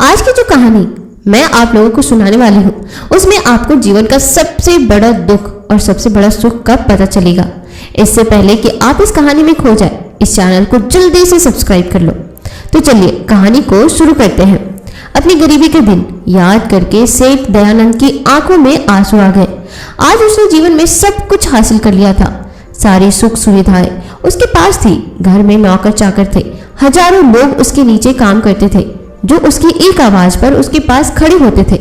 आज की जो कहानी मैं आप लोगों को सुनाने वाली हूँ उसमें आपको जीवन का सबसे बड़ा दुख और सबसे बड़ा सुख कब पता चलेगा। इससे पहले कि आप इस कहानी में खो जाए, इस चैनल को जल्दी से सब्सक्राइब कर लो। तो चलिए कहानी को शुरू करते हैं। अपनी गरीबी के दिन याद करके सेठ दयानंद की आंखों में आंसू आ गए। आज उसने जीवन में सब कुछ हासिल कर लिया था। सारी सुख सुविधाएं उसके पास थी। घर में नौकर चाकर थे, हजारों लोग उसके नीचे काम करते थे जो उसकी एक आवाज पर उसके पास खड़े होते थे।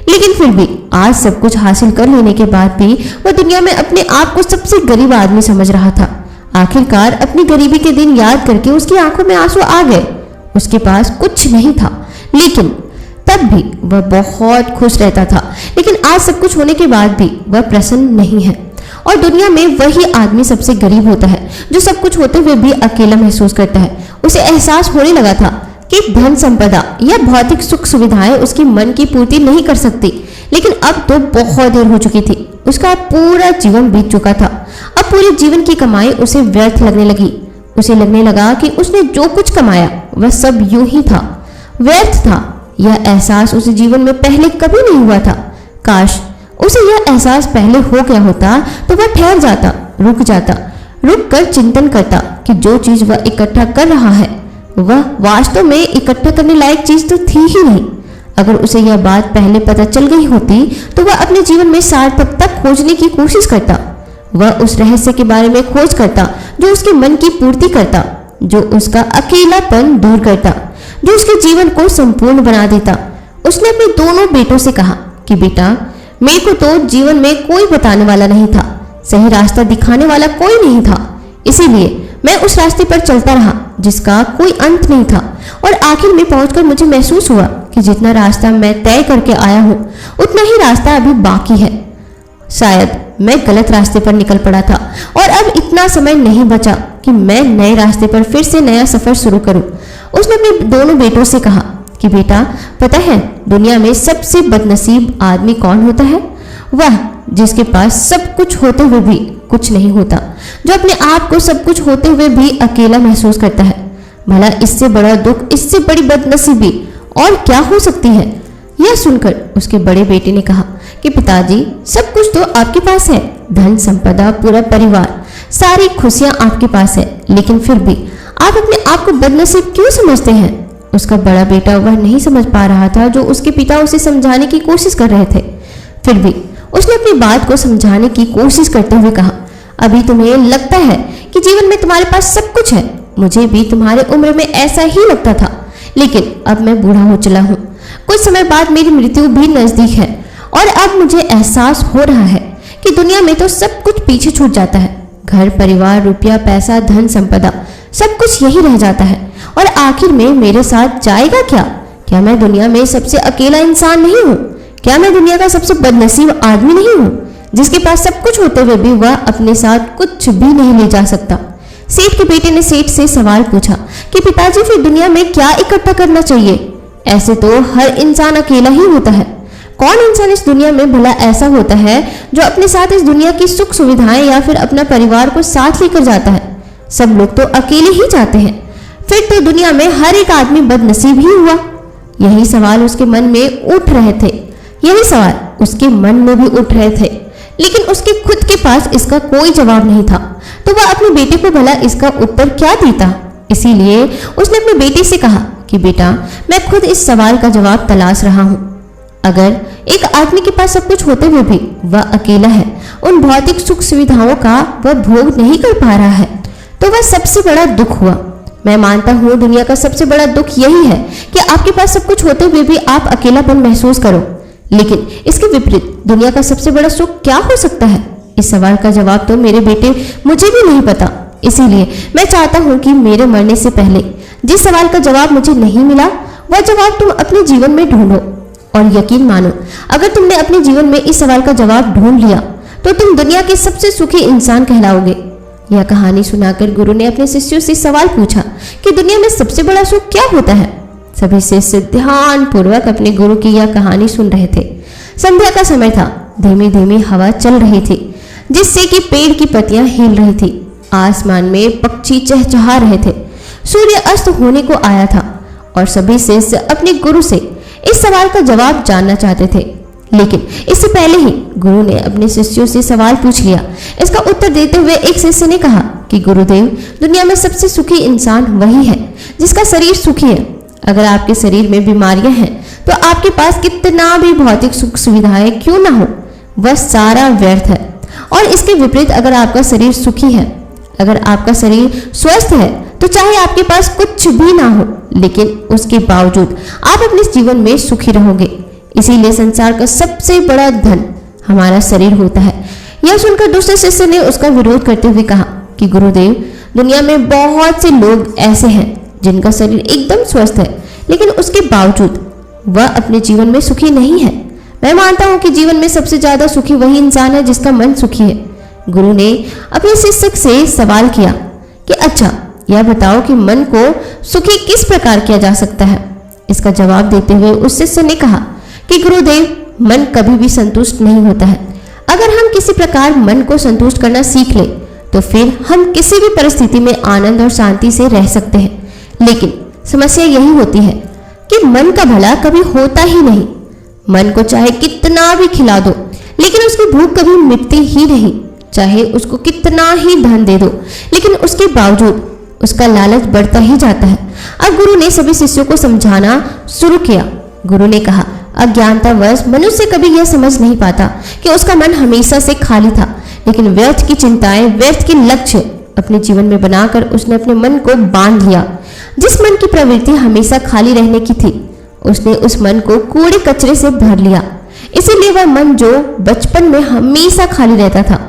लेकिन फिर भी आज सब कुछ हासिल कर लेने के बाद भी वह दुनिया में अपने आप को सबसे गरीब आदमी समझ रहा था। आखिरकार अपनी गरीबी के दिन याद करके उसकी आंखों में आंसू आ गए। उसके पास कुछ नहीं था, लेकिन तब भी वह बहुत खुश रहता था। लेकिन आज सब कुछ होने के बाद भी वह प्रसन्न नहीं है। और दुनिया में वही आदमी सबसे गरीब होता है जो सब कुछ होते हुए भी अकेला महसूस करता है। उसे एहसास होने लगा था कि धन संपदा या भौतिक सुख सुविधाएं उसकी मन की पूर्ति नहीं कर सकती। लेकिन अब तो बहुत देर हो चुकी थी। उसका पूरा जीवन बीत चुका था। अब पूरे जीवन की कमाई उसे व्यर्थ लगने लगी। उसे लगने लगा कि उसने जो कुछ कमाया वह सब यूं ही था, व्यर्थ था। यह एहसास उसे जीवन में पहले कभी नहीं हुआ था। काश उसे यह एहसास पहले हो गया होता तो वह ठहर जाता, रुक कर चिंतन करता कि जो चीज वह इकट्ठा कर रहा है वह वास्तव में इकट्ठा करने लायक चीज तो थी ही नहीं। अगर उसे यह बात पहले पता चल गई होती तो वह अपने जीवन में सार्थकता खोजने की कोशिश करता। वह उस रहस्य के बारे में खोज करता जो उसके मन की पूर्ति करता, जो उसका अकेलापन दूर करता, जो उसके जीवन को संपूर्ण बना देता। उसने अपने दोनों बेटों से कहा कि बेटा, मेरे को तो जीवन में कोई बताने वाला नहीं था, सही रास्ता दिखाने वाला कोई नहीं था। इसीलिए मैं उस रास्ते पर चलता रहा जिसका कोई अंत नहीं था। और आखिर में पहुंचकर मुझे महसूस हुआ कि जितना रास्ता मैं तय करके आया हूँ उतना ही रास्ता अभी बाकी है। शायद मैं गलत रास्ते पर निकल पड़ा था और अब इतना समय नहीं बचा कि मैं नए रास्ते पर फिर से नया सफर शुरू करूं। उसने अपने दोनों बेटों से कहा कि बेटा, पता है दुनिया में सबसे बदनसीब आदमी कौन होता है? वह जिसके पास सब कुछ होते हुए भी कुछ नहीं होता, जो अपने आप को सब कुछ होते हुए भी अकेला महसूस करता है। भला इससे बड़ा दुख, इससे बड़ी बदनसीबी और क्या हो सकती है? यह सुनकर उसके बड़े बेटे ने कहा कि पिताजी, सब कुछ तो आपके पास है, धन संपदा, पूरा परिवार, सारी खुशियां आपके पास है, लेकिन फिर भी आप अपने आप को बदनसीब क्यों समझते हैं? उसका बड़ा बेटा वह नहीं समझ पा रहा था जो उसके पिता उसे समझाने की कोशिश कर रहे थे। फिर भी उसने अपनी बात को समझाने की कोशिश करते हुए कहा, अभी तुम्हें लगता है कि जीवन में तुम्हारे पास सब कुछ है। मुझे भी तुम्हारे उम्र में ऐसा ही लगता था, लेकिन अब मैं बूढ़ा हो चला हूँ। कुछ समय बाद मेरी मृत्यु भी नजदीक है और अब मुझे एहसास हो रहा है कि दुनिया में तो सब कुछ पीछे छूट जाता है। घर परिवार, रुपया, पैसा, धन संपदा, सब कुछ यही रह जाता है। और आखिर में मेरे साथ जाएगा क्या? क्या मैं दुनिया में सबसे अकेला इंसान नहीं हूँ? क्या मैं दुनिया का सबसे बदनसीब आदमी नहीं हूँ जिसके पास सब कुछ होते हुए भी वह अपने साथ कुछ भी नहीं ले जा सकता? सेठ के बेटे ने सेठ से सवाल पूछा कि पिताजी, फिर दुनिया में क्या इकट्ठा करना चाहिए? ऐसे तो हर इंसान अकेला ही होता है। कौन इंसान इस दुनिया में भला ऐसा होता है जो अपने साथ इस दुनिया की सुख सुविधाएं या फिर अपना परिवार को साथ लेकर जाता है? सब लोग तो अकेले ही जाते हैं। फिर तो दुनिया में हर एक आदमी बदनसीब ही हुआ। यही सवाल उसके मन में उठ रहे थे, यही सवाल उसके मन में भी उठ रहे थे, लेकिन उसके खुद के पास इसका कोई जवाब नहीं था। तो वह अपने बेटे को भला इसका उत्तर क्या देता? इसीलिए उसने अपने बेटे से कहा कि बेटा, मैं खुद इस सवाल का जवाब तलाश रहा हूँ। अगर एक आदमी के पास सब कुछ होते हुए भी वह अकेला है, उन भौतिक सुख सुविधाओं का वह भोग नहीं कर पा रहा है, तो वह सबसे बड़ा दुख हुआ। मैं मानता हूँ दुनिया का सबसे बड़ा दुख यही है कि आपके पास सब कुछ होते हुए भी आप अकेलापन महसूस करो। लेकिन इसके विपरीत दुनिया का सबसे बड़ा सुख क्या हो सकता है? इस सवाल का जवाब तो मेरे बेटे मुझे भी नहीं पता। इसीलिए मैं चाहता हूँ कि मेरे मरने से पहले जिस सवाल का जवाब मुझे नहीं मिला वह जवाब तुम अपने जीवन में ढूंढो। और यकीन मानो, अगर तुमने अपने जीवन में इस सवाल का जवाब ढूंढ लिया तो तुम दुनिया के सबसे सुखी इंसान कहलाओगे। यह कहानी सुनाकर गुरु ने अपने शिष्यों से सवाल पूछा कि दुनिया में सबसे बड़ा सुख क्या होता है? सभी शिष्य ध्यान पूर्वक अपने गुरु की यह कहानी सुन रहे थे। संध्या का समय था। धीमी धीमी हवा चल रही थी जिससे कि पेड़ की पत्तियां हिल रही थी। आसमान में पक्षी चहचहा रहे थे। सूर्य अस्त होने को आया था और सभी शिष्य अपने गुरु से इस सवाल का जवाब जानना चाहते थे। लेकिन इससे पहले ही गुरु ने अपने शिष्यों से सवाल पूछ लिया। इसका उत्तर देते हुए एक शिष्य ने कहा कि गुरुदेव, दुनिया में सबसे सुखी इंसान वही है जिसका शरीर सुखी है। अगर आपके शरीर में बीमारियां हैं तो आपके पास कितना भी भौतिक सुख सुविधाएं क्यों ना हो, वह सारा व्यर्थ है। और इसके विपरीत अगर आपका शरीर सुखी है, अगर आपका शरीर स्वस्थ है, तो चाहे आपके पास कुछ भी ना हो, लेकिन उसके बावजूद आप अपने जीवन में सुखी रहोगे। इसीलिए संसार का सबसे बड़ा धन हमारा शरीर होता है। यह सुनकर दूसरे शिष्य ने उसका विरोध करते हुए कहा कि गुरुदेव, दुनिया में बहुत से लोग ऐसे हैं जिनका शरीर एकदम स्वस्थ है, लेकिन उसके बावजूद वह अपने जीवन में सुखी नहीं है। मैं मानता हूं कि जीवन में सबसे ज्यादा सुखी वही इंसान है जिसका मन सुखी है। गुरु ने अपने शिष्य से सवाल किया कि अच्छा, यह बताओ कि मन को सुखी किस प्रकार किया जा सकता है। इसका जवाब देते हुए उस शिष्य ने कहा कि गुरुदेव, मन कभी भी संतुष्ट नहीं होता है। अगर हम किसी प्रकार मन को संतुष्ट करना सीख ले तो फिर हम किसी भी परिस्थिति में आनंद और शांति से रह सकते हैं। लेकिन समस्या यही होती है कि मन का भला कभी होता ही नहीं। मन को चाहे कितना भी खिला दो, लेकिन उसकी भूख कभी मिटती ही नहीं। चाहे उसको कितना ही धन दे दो, लेकिन उसके बावजूद उसका लालच बढ़ता ही जाता है। अब गुरु ने सभी शिष्यों को समझाना शुरू किया। गुरु ने कहा, अज्ञानतावश मनुष्य कभी यह समझ नहीं पाता कि उसका मन हमेशा से खाली था, लेकिन व्यर्थ की चिंताएं, व्यर्थ के लक्ष्य अपने जीवन में बनाकर उसने अपने मन को बांध लिया। जिस मन की प्रवृत्ति हमेशा खाली रहने की थी, उसने उस मन को कूड़े कचरे से भर लिया। इसीलिए वह मन जो बचपन में हमेशा खाली रहता था,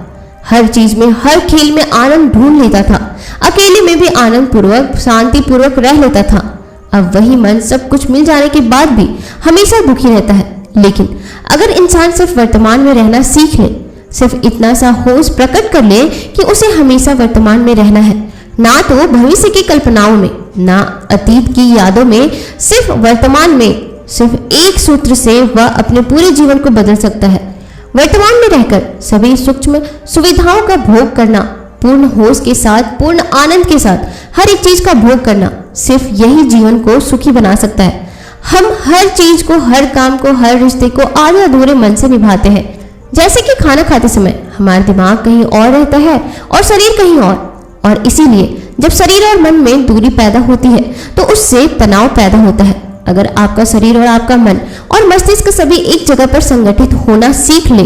हर चीज में, हर खेल में आनंद ढूंढ लेता था, अकेले में भी आनंद पूर्वक, शांति पूर्वक रह लेता था, अब वही मन सब कुछ मिल जाने के बाद भी हमेशा दुखी रहता है। लेकिन अगर इंसान सिर्फ वर्तमान में रहना सीख ले, सिर्फ इतना सा होश प्रकट कर ले कि उसे हमेशा वर्तमान में रहना है, ना तो भविष्य की कल्पनाओं में, ना अतीत की यादों में, सिर्फ वर्तमान में, सिर्फ एक सूत्र से वह अपने पूरे जीवन को बदल सकता है। वर्तमान में रहकर सभी सूक्ष्म सुविधाओं का भोग करना, पूर्ण होश के साथ, पूर्ण आनंद के साथ हर एक चीज का भोग करना, सिर्फ यही जीवन को सुखी बना सकता है। हम हर चीज को, हर काम को, हर रिश्ते को आधे अधूरे मन से निभाते हैं। जैसे कि खाना खाते समय हमारा दिमाग कहीं और रहता है और शरीर कहीं और इसीलिए जब शरीर और मन में दूरी पैदा होती है तो उससे तनाव पैदा होता है। अगर आपका शरीर और आपका मन और मस्तिष्क सभी एक जगह पर संगठित होना सीख ले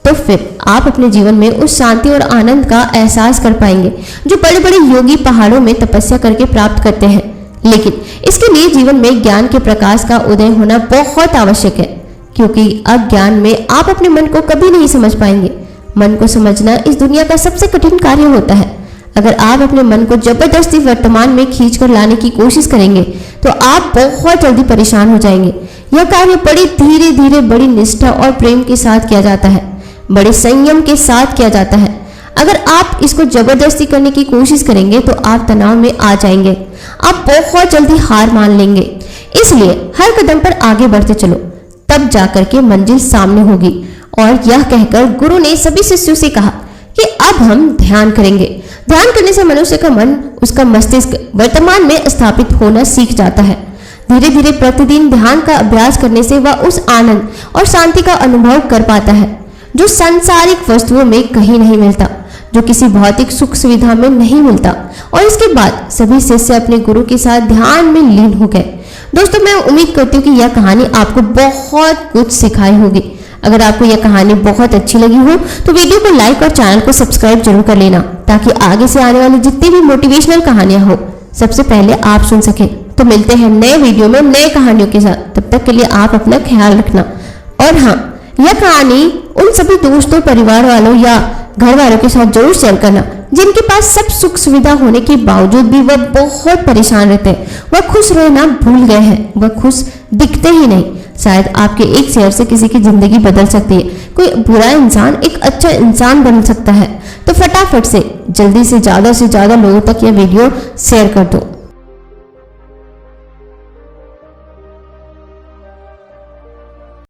तो फिर आप अपने जीवन में उस शांति और आनंद का एहसास कर पाएंगे जो बड़े बड़े योगी पहाड़ों में तपस्या करके प्राप्त करते हैं। लेकिन इसके लिए जीवन में ज्ञान के प्रकाश का उदय होना बहुत आवश्यक है, क्योंकि अज्ञान में आप अपने मन को कभी नहीं समझ पाएंगे। मन को समझना इस दुनिया का सबसे कठिन कार्य होता है। अगर आप अपने मन को जबरदस्ती वर्तमान में खींच कर लाने की कोशिश करेंगे तो आप बहुत जल्दी परेशान हो जाएंगे। यह कार्य बड़ी धीरे धीरे, बड़ी निष्ठा और प्रेम के साथ किया जाता है, बड़े संयम के साथ किया जाता है। अगर आप इसको जबरदस्ती करने की कोशिश करेंगे तो आप तनाव में आ जाएंगे, आप बहुत जल्दी हार मान लेंगे। इसलिए हर कदम पर आगे बढ़ते चलो, तब जाकर के मंजिल सामने होगी। और यह कहकर गुरु ने सभी शिष्यों से कहा कि अब हम ध्यान करेंगे। ध्यान करने से मनुष्य का मन, उसका मस्तिष्क वर्तमान में स्थापित होना सीख जाता है। धीरे धीरे प्रतिदिन ध्यान का अभ्यास करने से वह उस आनंद और शांति का अनुभव कर पाता है जो सांसारिक वस्तुओं में कहीं नहीं मिलता, जो किसी भौतिक सुख सुविधा में नहीं मिलता। और इसके बाद सभी शिष्य अपने गुरु के साथ ध्यान में लीन हो गए। दोस्तों, मैं उम्मीद करती हूँ कि यह कहानी आपको बहुत कुछ सिखाई होगी। अगर आपको यह कहानी बहुत अच्छी लगी हो तो वीडियो को लाइक और चैनल को सब्सक्राइब जरूर कर लेना, ताकि आगे से आने वाली जितनी भी मोटिवेशनल कहानियां हो सबसे पहले आप सुन सकें। तो मिलते हैं नए वीडियो में नए कहानियों के साथ। तब तक के लिए आप अपना ख्याल रखना। और हाँ, यह कहानी उन सभी दोस्तों, परिवार वालों या घर वालों के साथ जरूर शेयर करना जिनके पास सब सुख सुविधा होने के बावजूद भी वह बहुत परेशान रहते हैं, वह खुश रहना भूल गए हैं, वह खुश दिखते ही नहीं। शायद आपके एक शेयर से किसी की जिंदगी बदल सकती है। कोई बुरा इंसान एक अच्छा इंसान बन सकता है। तो फटाफट से जल्दी से ज्यादा लोगों तक यह वीडियो शेयर कर दो।